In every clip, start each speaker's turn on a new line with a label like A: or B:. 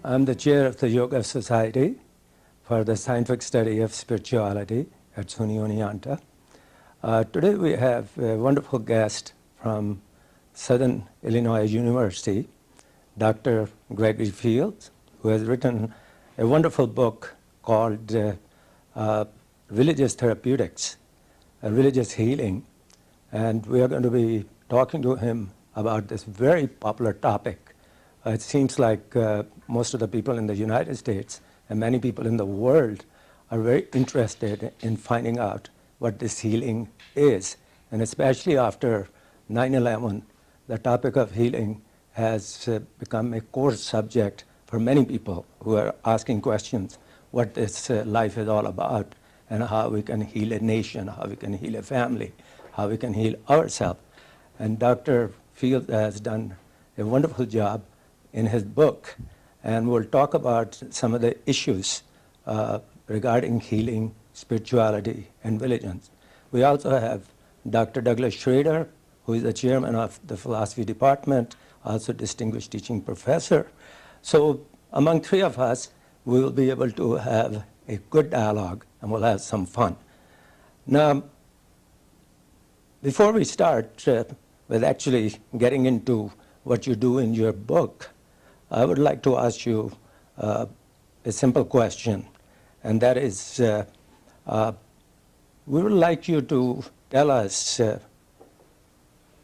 A: I'm the chair of the Yoga Society for the Scientific Study of Spirituality at SUNY Oneonta. Today we have a wonderful guest from Southern Illinois University, Dr. Gregory Fields, who has written a wonderful book called Religious Therapeutics, Religious Healing. And we are going to be talking to him about this very popular topic. It seems like most of the people in the United States and many people in the world are very interested in finding out what this healing is. And especially after 9/11, the topic of healing has become a core subject for many people who are asking questions what this life is all about and how we can heal a nation, how we can heal a family, how we can heal ourselves. And Dr. Fields has done a wonderful job in his book, and we'll talk about some of the issues regarding healing, spirituality, and religions. We also have Dr. Douglas Schrader, who is the chairman of the philosophy department, also distinguished teaching professor. So among three of us, we will be able to have a good dialogue, and we'll have some fun. Now, before we start with actually getting into what you do in your book, I would like to ask you a simple question, and that is, we would like you to tell us,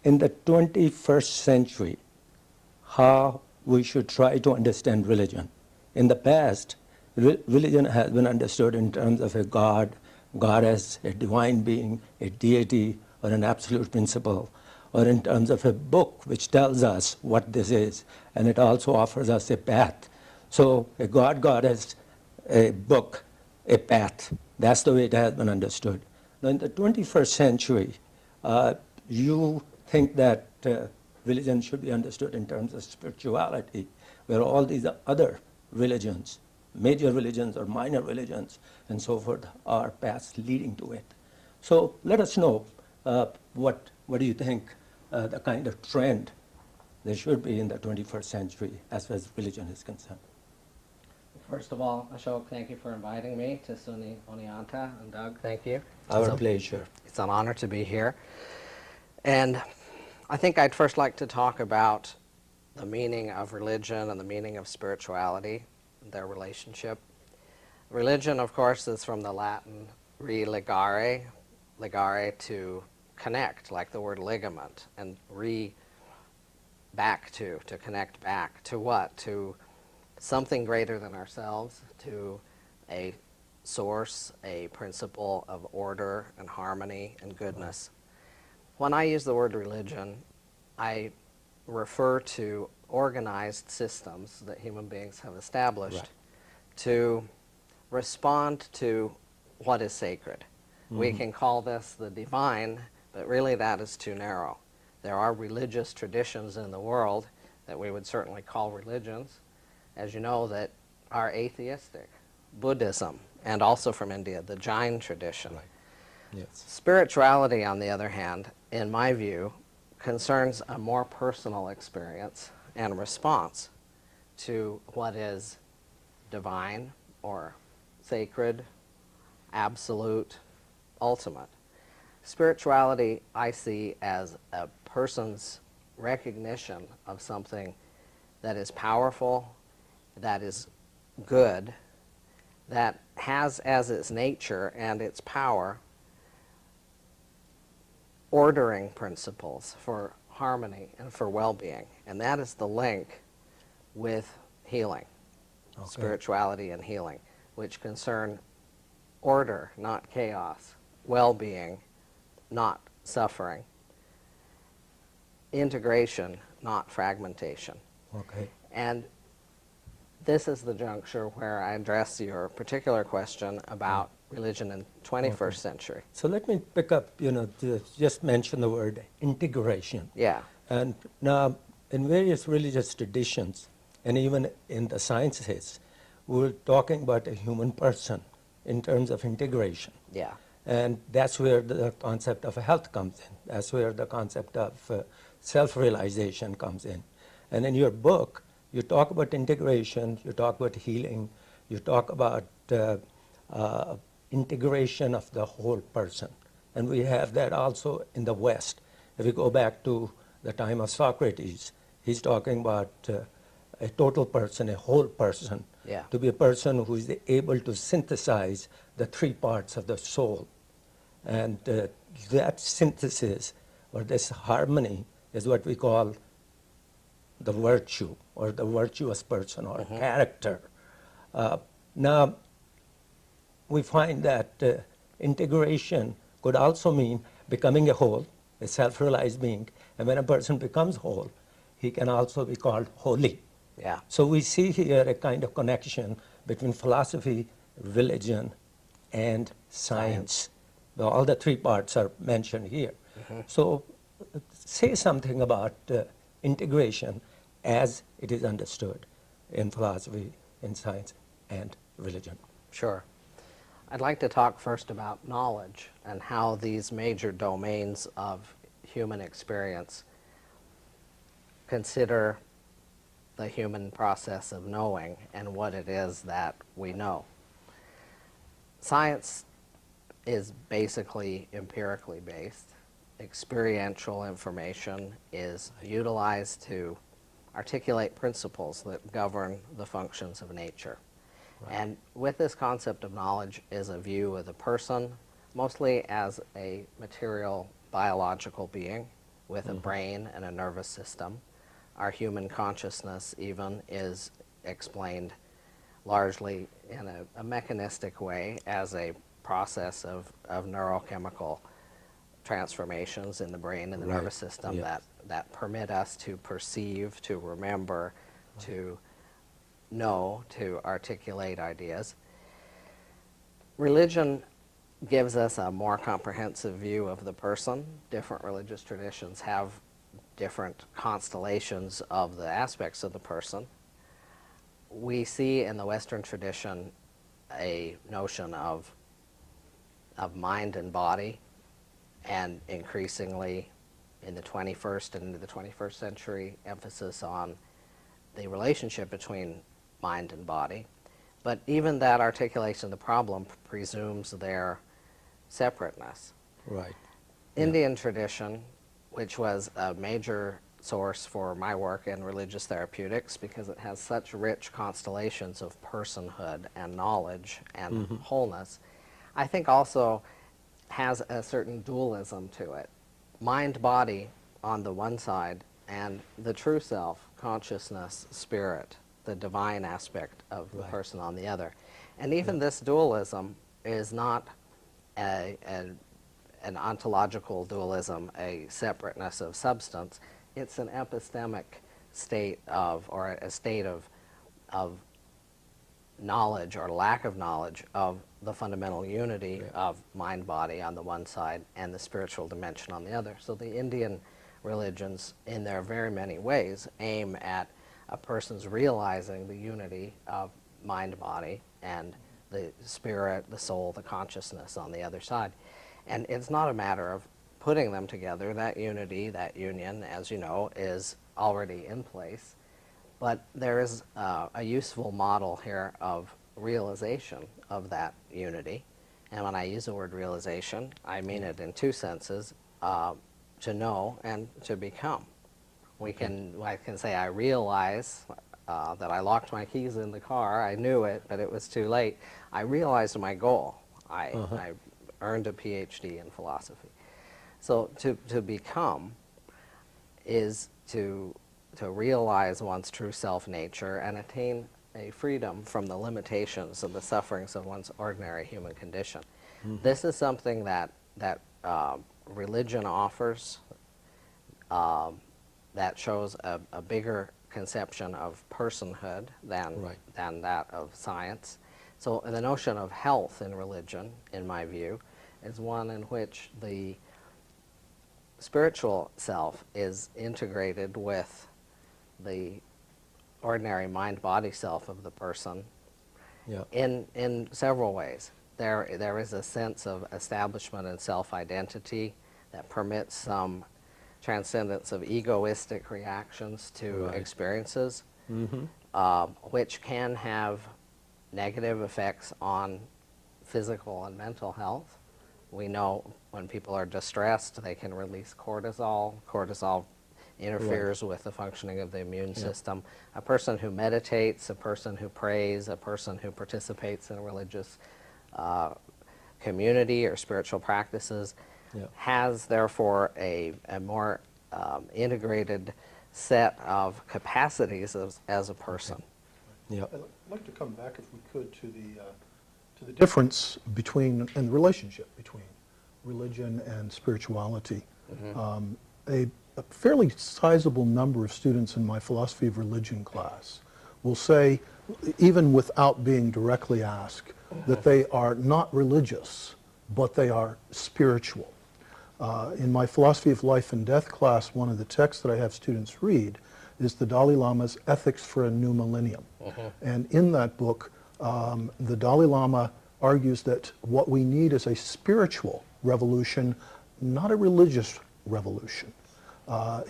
A: in the 21st century, how we should try to understand religion. In the past, religion has been understood in terms of a god, goddess, a divine being, a deity, or an absolute principle, or in terms of a book which tells us what this is, and it also offers us a path. So a god, goddess, a book, a path. That's the way it has been understood. Now in the 21st century, you think that religion should be understood in terms of spirituality, where all these other religions, major religions or minor religions, and so forth, are paths leading to it. So let us know what do you think the kind of trend there should be in the 21st century as far as religion is concerned.
B: First of all, Ashok, thank you for inviting me to SUNY Oneonta, and Doug, thank you.
A: Our pleasure.
B: It's an honor to be here. And I think I'd first like to talk about the meaning of religion and the meaning of spirituality, their relationship. Religion, of course, is from the Latin religare, ligare to connect, like the word ligament, and back to connect back to what? To something greater than ourselves, to a source, a principle of order and harmony and goodness. When I use the word religion, I refer to organized systems that human beings have established to respond to what is sacred. We can call this the divine, but really that is too narrow. There are religious traditions in the world that we would certainly call religions, as you know, that are atheistic. Buddhism, and also from India, the Jain tradition.
A: Right. Yes.
B: Spirituality, on the other hand, in my view, concerns a more personal experience and response to what is divine or sacred, absolute, ultimate. Spirituality I see as a person's recognition of something that is powerful, that is good, that has as its nature and its power ordering principles for harmony and for well-being. And that is the link with healing, spirituality and healing, which concern order, not chaos, well-being, not suffering, integration, not fragmentation.
A: Okay.
B: And this is the juncture where I address your particular question about religion in 21st century.
A: So let me pick up, just mention the word integration.
B: Yeah.
A: And now, in various religious traditions, and even in the sciences, we're talking about a human person in terms of integration.
B: Yeah.
A: And that's where the concept of health comes in. That's where the concept of self-realization comes in. And in your book, you talk about integration, you talk about healing, you talk about integration of the whole person. And we have that also in the West. If we go back to the time of Socrates, he's talking about a total person, a whole person,
B: Yeah.
A: to be a person who is able to synthesize the three parts of the soul. And that synthesis or this harmony is what we call the virtue or the virtuous person or character. Now, we find that integration could also mean becoming a whole, a self-realized being. And when a person becomes whole, he can also be called holy.
B: Yeah.
A: So we see here a kind of connection between philosophy, religion, and science. All the three parts are mentioned here. So say something about integration as it is understood in philosophy, in science, and religion.
B: Sure. I'd like to talk first about knowledge and how these major domains of human experience consider the human process of knowing and what it is that we know. Science is basically empirically based. Experiential information is utilized to articulate principles that govern the functions of nature. Right. And with this concept of knowledge is a view of the person mostly as a material biological being with a brain and a nervous system. Our human consciousness even is explained largely in a mechanistic way as a process of neurochemical transformations in the brain and the nervous system that permit us to perceive, to remember, to know, to articulate ideas. Religion gives us a more comprehensive view of the person. Different religious traditions have different constellations of the aspects of the person. We see in the Western tradition a notion of mind and body, and increasingly in the 21st and into the 21st century, emphasis on the relationship between mind and body. But even that articulation of the problem presumes their separateness.
A: Right.
B: Indian tradition, which was a major source for my work in religious therapeutics because it has such rich constellations of personhood and knowledge and wholeness, I think also has a certain dualism to it. Mind-body on the one side and the true self, consciousness, spirit, the divine aspect of the person on the other. And even this dualism is not an ontological dualism, a separateness of substance. It's an epistemic state of, or a state of knowledge or lack of knowledge of the fundamental unity of mind-body on the one side and the spiritual dimension on the other. So the Indian religions, in their very many ways, aim at a person's realizing the unity of mind-body and the spirit, the soul, the consciousness on the other side. And it's not a matter of putting them together. That unity, that union, as you know, is already in place. But there is a useful model here of realization of that unity. And when I use the word realization, I mean it in two senses, to know and to become. I can say I realize that I locked my keys in the car. I knew it, but it was too late. I realized my goal. I earned a PhD in philosophy. So to become is to realize one's true self-nature and attain a freedom from the limitations and the sufferings of one's ordinary human condition. This is something that religion offers that shows a bigger conception of personhood than that of science. So the notion of health in religion, in my view, is one in which the spiritual self is integrated with the ordinary mind-body self of the person in several ways. There is a sense of establishment and self-identity that permits some transcendence of egoistic reactions to experiences. which can have negative effects on physical and mental health. We know when people are distressed, they can release cortisol. Cortisol interferes with the functioning of the immune system. A person who meditates, a person who prays, a person who participates in a religious community or spiritual practices has therefore a more integrated set of capacities as a person.
C: I'd like to come back, if we could, to the difference between and the relationship between religion and spirituality. A fairly sizable number of students in my philosophy of religion class will say, even without being directly asked, that they are not religious, but they are spiritual. In my philosophy of life and death class, one of the texts that I have students read is the Dalai Lama's Ethics for a New Millennium. And in that book, the Dalai Lama argues that what we need is a spiritual revolution, not a religious revolution.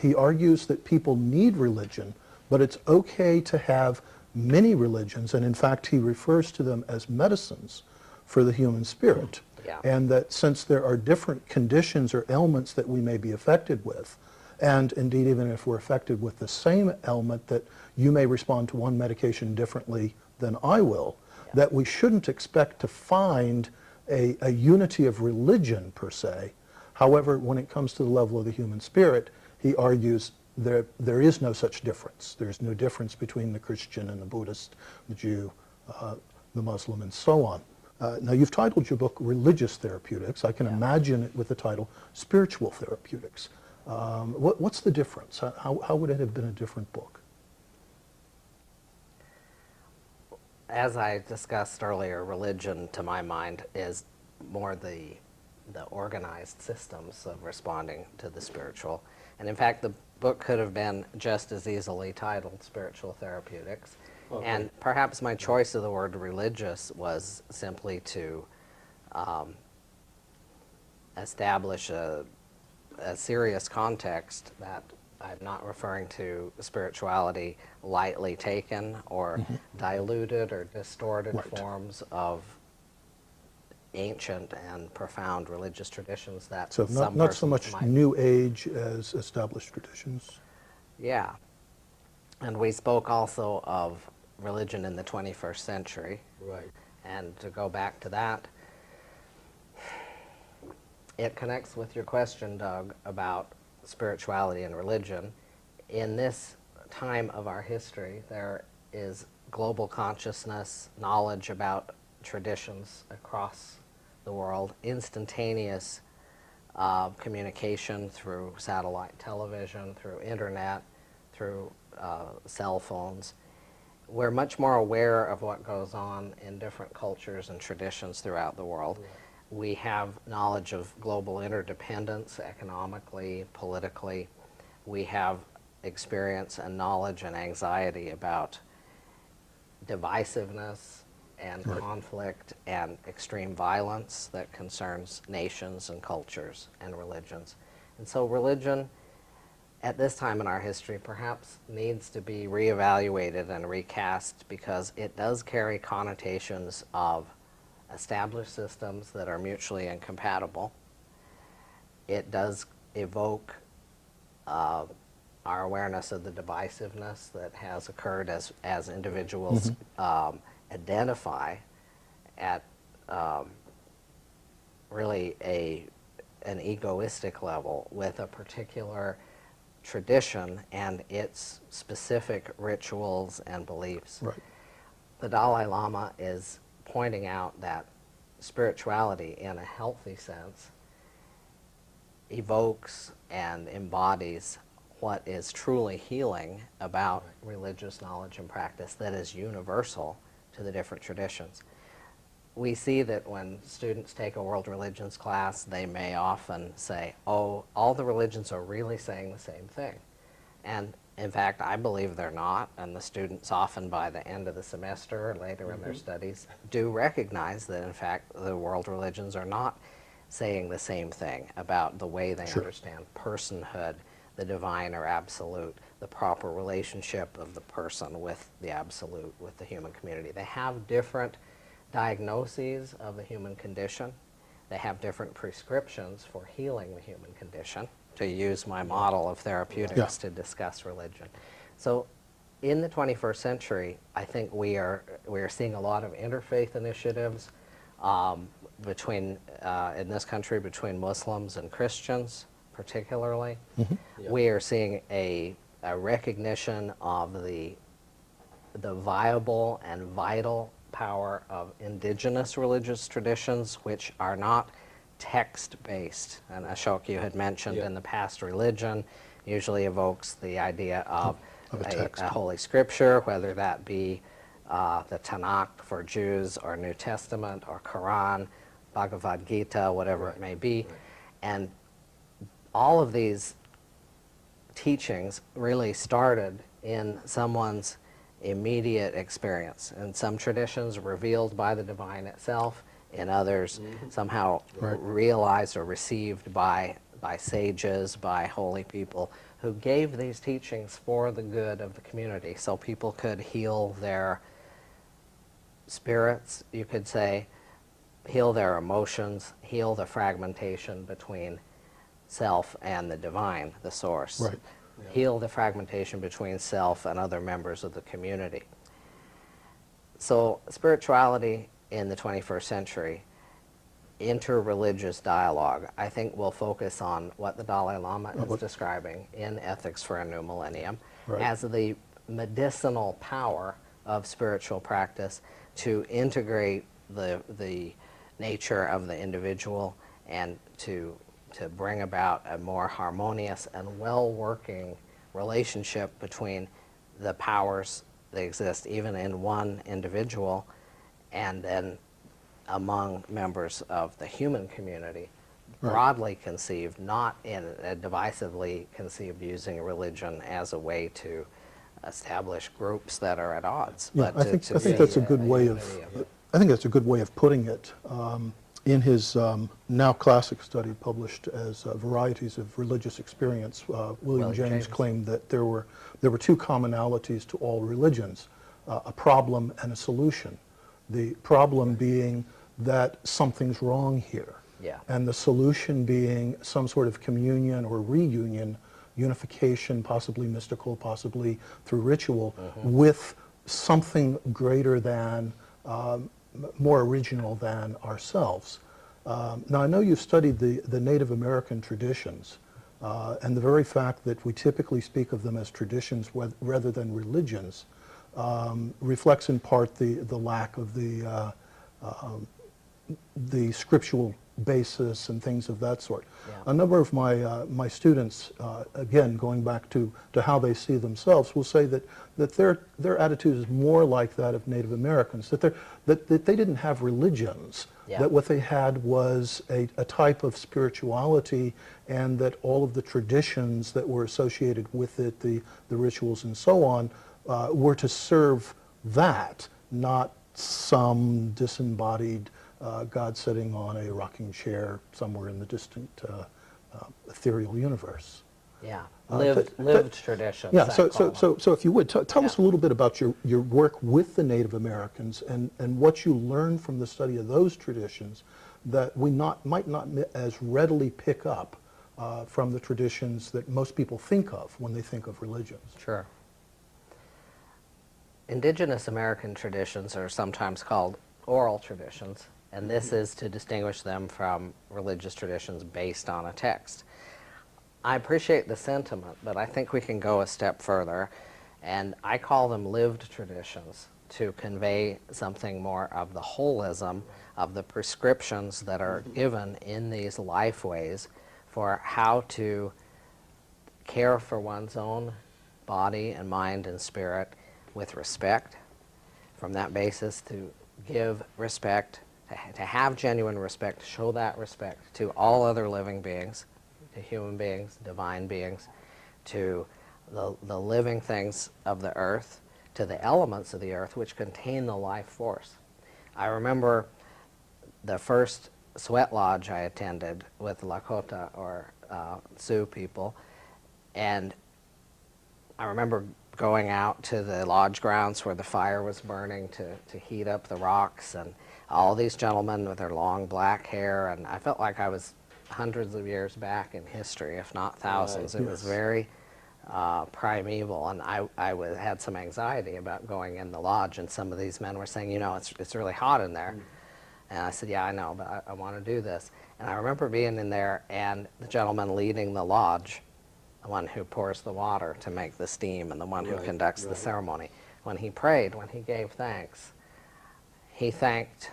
C: He argues that people need religion, but it's okay to have many religions, and in fact he refers to them as medicines for the human spirit. And that since there are different conditions or ailments that we may be affected with, and indeed even if we're affected with the same ailment, that you may respond to one medication differently than I will, that we shouldn't expect to find a unity of religion per se. However, when it comes to the level of the human spirit, he argues there is no such difference. There's no difference between the Christian and the Buddhist, the Jew, the Muslim, and so on. Now, you've titled your book Religious Therapeutics. I can imagine it with the title Spiritual Therapeutics. What's the difference? How would it have been a different book?
B: As I discussed earlier, religion, to my mind, is more the organized systems of responding to the spiritual. And in fact, the book could have been just as easily titled Spiritual Therapeutics. And perhaps my choice of the word religious was simply to establish a serious context that I'm not referring to spirituality lightly taken or diluted or distorted forms of ancient and profound religious traditions that
C: so not so much New Age as established traditions.
B: Yeah. And we spoke also of religion in the 21st century.
C: Right.
B: And to go back to that, it connects with your question, Doug, about spirituality and religion. In this time of our history, there is global consciousness, knowledge about traditions across the world, instantaneous communication through satellite television, through internet, through cell phones. We're much more aware of what goes on in different cultures and traditions throughout the world. We have knowledge of global interdependence economically, politically. We have experience and knowledge and anxiety about divisiveness and conflict and extreme violence that concerns nations and cultures and religions. And so religion, at this time in our history, perhaps needs to be reevaluated and recast because it does carry connotations of established systems that are mutually incompatible. It does evoke our awareness of the divisiveness that has occurred as individuals identify at really an egoistic level with a particular tradition and its specific rituals and beliefs.
C: Right.
B: The Dalai Lama is pointing out that spirituality, in a healthy sense, evokes and embodies what is truly healing about religious knowledge and practice that is universal to the different traditions. We see that when students take a world religions class, they may often say, oh, all the religions are really saying the same thing. And in fact, I believe they're not, and the students often by the end of the semester or later in their studies do recognize that in fact the world religions are not saying the same thing about the way they understand personhood, the divine or absolute, the proper relationship of the person with the absolute, with the human community. They have different diagnoses of the human condition. They have different prescriptions for healing the human condition, to use my model of therapeutics to discuss religion. So in the 21st century, I think we are seeing a lot of interfaith initiatives between, in this country, between Muslims and Christians, particularly. We are seeing a recognition of the viable and vital power of indigenous religious traditions, which are not text-based. And Ashok, you had mentioned in the past, religion usually evokes the idea of a holy scripture, whether that be the Tanakh for Jews, or New Testament, or Quran, Bhagavad Gita, whatever it may be. And all of these teachings really started in someone's immediate experience. In some traditions, revealed by the divine itself. In others, somehow realized or received by sages, by holy people who gave these teachings for the good of the community, so people could heal their spirits, you could say, heal their emotions, heal the fragmentation between self and the divine, the source.
C: Right.
B: Heal the fragmentation between self and other members of the community. So spirituality in the 21st century, interreligious dialogue, I think will focus on what the Dalai Lama is describing in Ethics for a New Millennium as the medicinal power of spiritual practice to integrate the nature of the individual and to bring about a more harmonious and well-working relationship between the powers that exist even in one individual and then among members of the human community, broadly conceived, not in a divisively conceived using religion as a way to establish groups that are at odds.
C: Yeah,
B: but
C: I think that's a good way of, I think that's a good way of putting it. In his now classic study published as Varieties of Religious Experience, William James claimed that there were two commonalities to all religions, a problem and a solution. The problem being that something's wrong here, and the solution being some sort of communion or reunion, unification, possibly mystical, possibly through ritual, with something greater than, more original than ourselves. Now, I know you've studied the Native American traditions, and the very fact that we typically speak of them as traditions rather than religions reflects in part the lack of the scriptural basis and things of that sort. A number of my students, again, going back to how they see themselves, will say that their attitude is more like that of Native Americans, that they didn't have religions, that what they had was a type of spirituality, and that all of the traditions that were associated with it, the rituals and so on, were to serve that, not some disembodied God sitting on a rocking chair somewhere in the distant ethereal universe.
B: Lived traditions.
C: So if you would, tell us a little bit about your work with the Native Americans and what you learned from the study of those traditions that we might not as readily pick up from the traditions that most people think of when they think of religions.
B: Sure. Indigenous American traditions are sometimes called oral traditions, and this is to distinguish them from religious traditions based on a text. I appreciate the sentiment, but I think we can go a step further, and I call them lived traditions to convey something more of the holism of the prescriptions that are given in these life ways for how to care for one's own body and mind and spirit with respect. From that basis, to give respect, to have genuine respect, to show that respect to all other living beings, to human beings, divine beings, to the living things of the earth, to the elements of the earth which contain the life force. I remember the first sweat lodge I attended with Lakota or Sioux people, and I remember going out to the lodge grounds where the fire was burning to heat up the rocks, and all these gentlemen with their long black hair, and I felt like I was hundreds of years back in history, if not thousands.
A: Right.
B: It was very primeval, and had some anxiety about going in the lodge, and some of these men were saying, you know, it's really hot in there. And I said, yeah, I know, but I want to do this. And I remember being in there, and the gentleman leading the lodge, the one who pours the water to make the steam and the one who conducts the ceremony, when he prayed, when he gave thanks, he thanked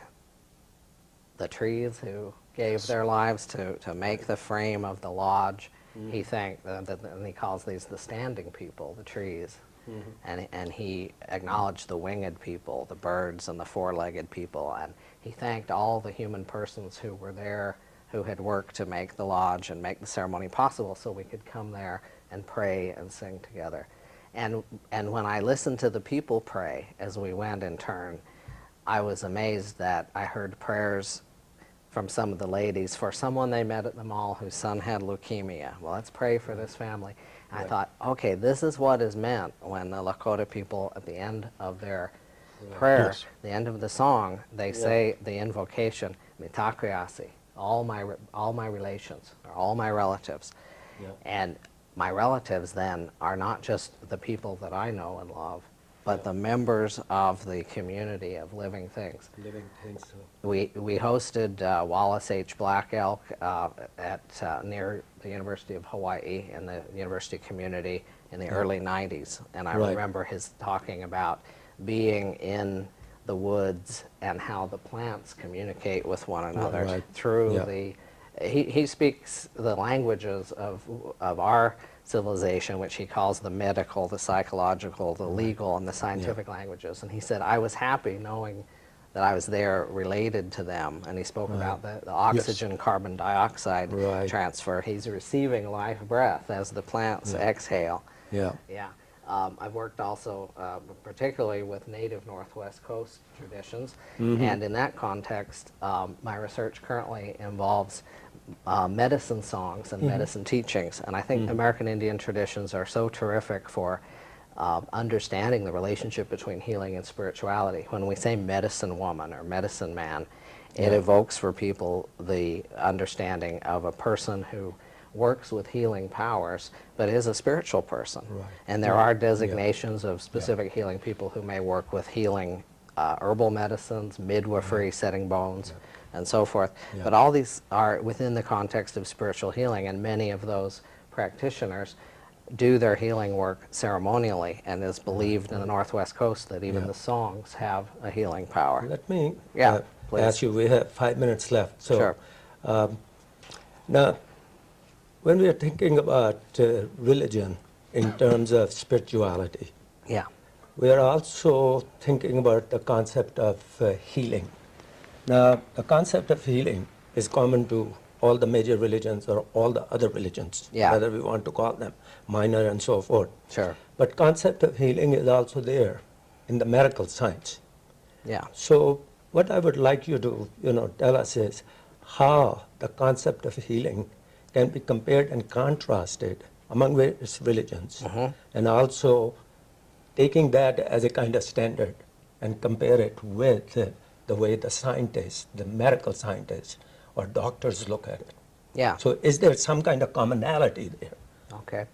B: the trees who gave their lives to make the frame of the lodge. He thanked, and he calls these the standing people, the trees. And he acknowledged the winged people, the birds and the four-legged people, and he thanked all the human persons who were there, who had worked to make the lodge and make the ceremony possible so we could come there and pray and sing together. And when I listened to the people pray as we went in turn, I was amazed that I heard prayers from some of the ladies for someone they met at the mall whose son had leukemia. Well, let's pray for this family. And I thought, okay, this is what is meant when the Lakota people at the end of their prayer, the end of the song, they say the invocation, Mitakuyeasi, all my relations, or all my relatives. And my relatives then are not just the people that I know and love, but the members of the community of living things.
A: Living things.
B: We hosted Wallace H. Black Elk at near the University of Hawaii in the university community in the early 90s. And I remember his talking about being in the woods and how the plants communicate with one another through the... He speaks the languages of our civilization, which he calls the medical, the psychological, the legal, and the scientific languages. And he said, I was happy knowing that I was there related to them. And he spoke about the oxygen, carbon dioxide transfer. He's receiving life breath as the plants exhale. I've worked also particularly with native Northwest Coast traditions. And in that context, my research currently involves medicine songs and medicine teachings. And I think American Indian traditions are so terrific for understanding the relationship between healing and spirituality. When we say medicine woman or medicine man, it evokes for people the understanding of a person who works with healing powers, but is a spiritual person. And there are designations of specific healing people who may work with healing herbal medicines, midwifery, setting bones, and so forth. But all these are within the context of spiritual healing, and many of those practitioners do their healing work ceremonially, and is believed in the Northwest Coast that even the songs have a healing power.
A: Let me
B: please.
A: ask you, we have 5 minutes left. So, now, when we are thinking about religion in terms of spirituality, we are also thinking about the concept of healing. Now, the concept of healing is common to all the major religions or all the other religions, whether we want to call them minor and so forth. But concept of healing is also there in the medical science. So what I would like you to tell us is how the concept of healing can be compared and contrasted among various religions, and also taking that as a kind of standard and compare it with the way the scientists, the medical scientists or doctors look at it. So is there some kind of commonality there?
B: Okay.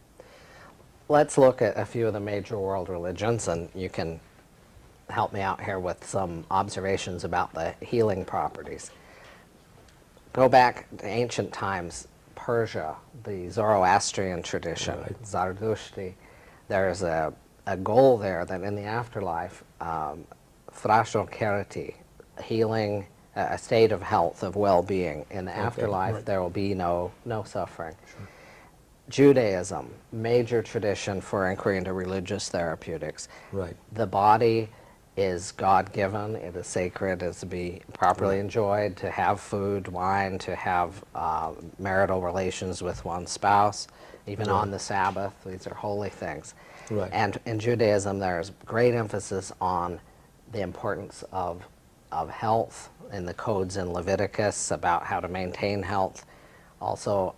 B: Let's look at a few of the major world religions, and you can help me out here with some observations about the healing properties. Go back to ancient times, Persia, the Zoroastrian tradition, Zardushtri. There's a goal there that in the afterlife, Frashokherati, healing, a state of health, of well-being. In the afterlife, there will be no suffering. Judaism, major tradition for inquiry into religious therapeutics. The body is God-given, it is sacred, it is to be properly enjoyed, to have food, wine, to have marital relations with one's spouse, even on the Sabbath. These are holy things. And in Judaism, there's great emphasis on the importance of health in the codes in Leviticus about how to maintain health. Also,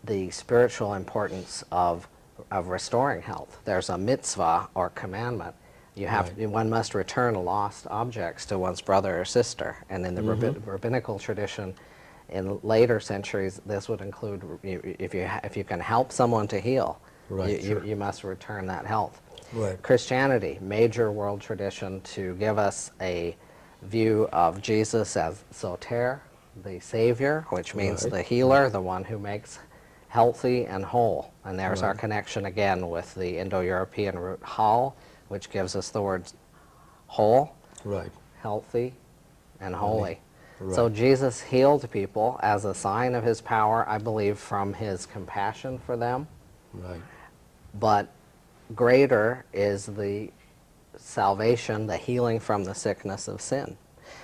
B: the spiritual importance of of restoring health. There's a mitzvah or commandment. One must return lost objects to one's brother or sister. And in the rabbinical tradition, in later centuries, this would include if you can help someone to heal, you must return that health.
A: Right.
B: Christianity, major world tradition to give us a view of Jesus as soter, the Savior, which means the healer, the one who makes healthy and whole. And there's our connection again with the Indo-European root hal, which gives us the words whole, healthy, and holy. So Jesus healed people as a sign of his power, I believe, from his compassion for them. But greater is the salvation, the healing from the sickness of sin.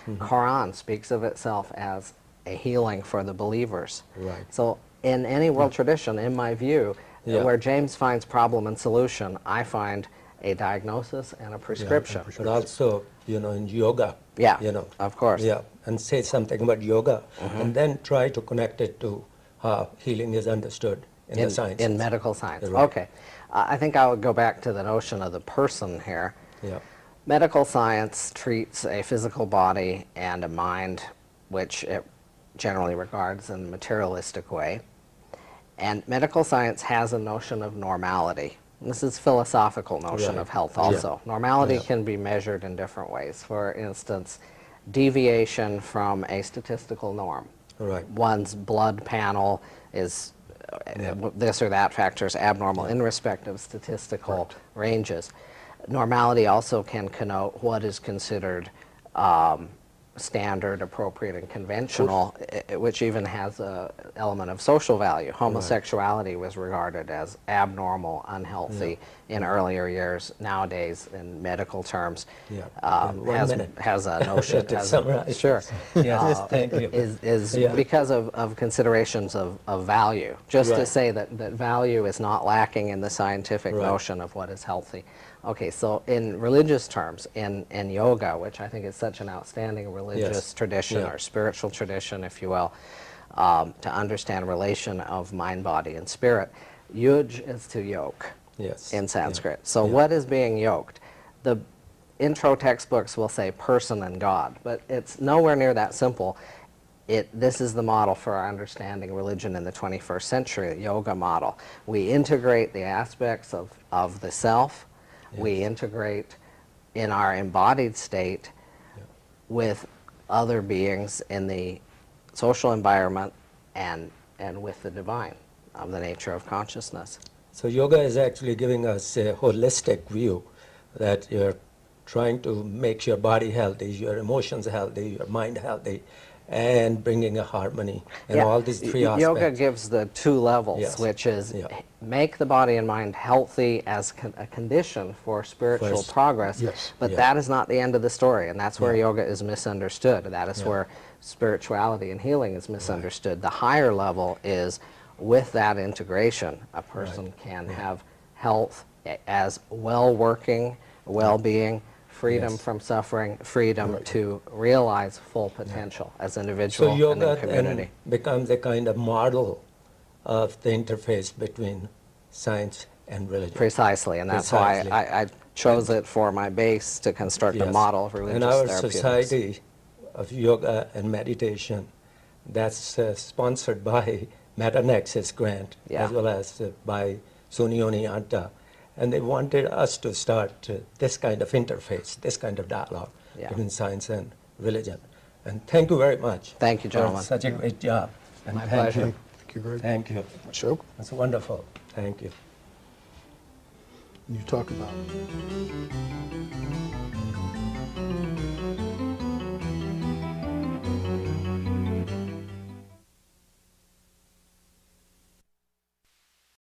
B: Quran speaks of itself as a healing for the believers. So in any world tradition, in my view, where James finds problem and solution, I find a diagnosis and a prescription.
A: But also, in yoga.
B: Of course.
A: And say something about yoga, and then try to connect it to how healing is understood in the science.
B: In medical science. Okay. I think I would go back to the notion of the person here. Medical science treats a physical body and a mind, which it generally regards in a materialistic way. And medical science has a notion of normality. This is philosophical notion of health also. Normality can be measured in different ways. For instance, deviation from a statistical norm. One's blood panel is this or that factor is abnormal in respect of statistical ranges. Normality also can connote what is considered standard, appropriate, and conventional, which even has an element of social value. Homosexuality was regarded as abnormal, unhealthy in earlier years. Nowadays, in medical terms, has a notion.
A: Thank you.
B: Is because of considerations of value. Just to say that value is not lacking in the scientific notion of what is healthy. Okay, so in religious terms, in yoga, which I think is such an outstanding religious tradition or spiritual tradition, if you will, to understand relation of mind, body, and spirit, yuj is to yoke in Sanskrit. So what is being yoked? The intro textbooks will say person and God, but it's nowhere near that simple. This is the model for our understanding religion in the 21st century, the yoga model. We integrate the aspects of the self. We integrate in our embodied state with other beings in the social environment and with the divine of the nature of consciousness.
A: So yoga is actually giving us a holistic view that you're trying to make your body healthy, your emotions healthy, your mind healthy, and bringing a harmony in all these three aspects.
B: Yoga gives the two levels, which is make the body and mind healthy as a condition for spiritual progress, but that is not the end of the story, and that's where yoga is misunderstood. That is where spirituality and healing is misunderstood. The higher level is, with that integration, a person can have health as well-working, well-being, freedom from suffering, freedom to realize full potential as individual
A: so
B: and in community.
A: yoga becomes a kind of model of the interface between science and religion.
B: Precisely, and that's why I chose it for my base to construct a model of religious therapeutics.
A: And our Society of Yoga and Meditation, that's sponsored by Meta-Nexus grant, as well as by Sunyoni Anta. And they wanted us to start this kind of interface, this kind of dialogue between science and religion. And thank you very much.
B: Thank you, gentlemen.
A: Such a great job. And
B: My pleasure.
C: Thank you, Greg.
A: Thank you.
C: Ashok,
A: That's wonderful. Thank you.
C: you talk about